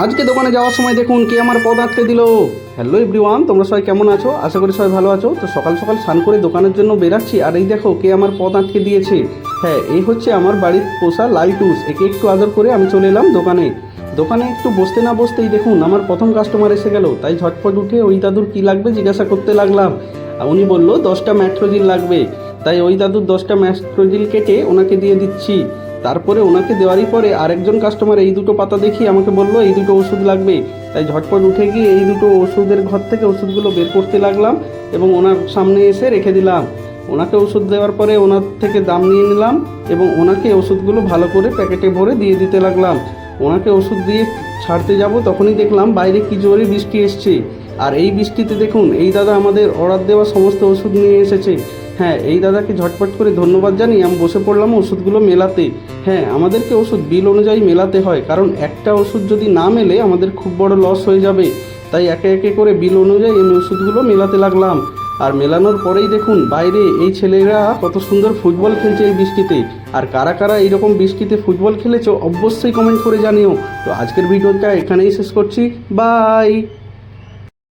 আজকে দোকানে যাওয়ার সময় দেখুন কে আমার পথ আটকে দিল। হ্যালো এভরিওয়ান, তোমরা সবাই কেমন আছো? আশা করি সবাই ভালো আছো। তো সকাল সকাল স্নান করে দোকানের জন্য বেরাচ্ছি, আর এই দেখো কে আমার পথ আটকে দিয়েছে। হ্যাঁ, এই হচ্ছে আমার বাড়ির পোষা লাইটুস। একে একটু আদর করে আমি চলে এলাম দোকানে। দোকানে একটু বসতে না বসতেই দেখুন আমার প্রথম কাস্টমার এসে গেল। তাই ঝটপট উঠে ওই দাদুর কী লাগবে জিজ্ঞাসা করতে লাগলাম। আর উনি বললো 10টা ম্যাট্রোজিল লাগবে। তাই ওই দাদুর 10টা ম্যাট্রোজিল কেটে ওনাকে দিয়ে দিচ্ছি। তারপরে ওনাকে দেওয়ারই পরে আরেকজন কাস্টমার এই দুটো পাতা দেখিয়ে আমাকে বললো এই দুটো ওষুধ লাগবে। তাই ঝটপট উঠে গিয়ে এই দুটো ওষুধের ঘর থেকে ওষুধগুলো বের করতে লাগলাম এবং ওনার সামনে এসে রেখে দিলাম। ওনাকে ওষুধ দেওয়ার পরে ওনার থেকে দাম নিয়ে নিলাম এবং ওনাকে ওষুধগুলো ভালো করে প্যাকেটে ভরে দিয়ে দিতে লাগলাম। ওনাকে ওষুধ দিয়ে ছাড়তে যাব তখনই দেখলাম বাইরে কি জোরে বৃষ্টি এসছে। আর এই বৃষ্টিতে দেখুন এই দাদা আমাদের অর্ডার দেওয়া সমস্ত ওষুধ নিয়ে এসেছে। হ্যাঁ, এই দাদাকে ঝটপট করে ধন্যবাদ জানিয়ে আমি বসে পড়লাম ওষুধগুলো মেলাতে। হ্যাঁ, আমাদেরকে ওষুধ বিল অনুযায়ী মেলাতে হয়, কারণ একটা ওষুধ যদি না মেলে আমাদের খুব বড় লস হয়ে যাবে। তাই একে একে করে বিল অনুযায়ী আমি ওষুধগুলো মেলাতে লাগলাম। আর মেলানোর পরেই দেখুন বাইরে এই ছেলেরা কত সুন্দর ফুটবল খেলছে এই বৃষ্টিতে। আর কারা কারা এইরকম বৃষ্টিতে ফুটবল খেলেছো অবশ্যই কমেন্ট করে জানিও। তো আজকের ভিডিওটা এখানেই শেষ করছি। বাই।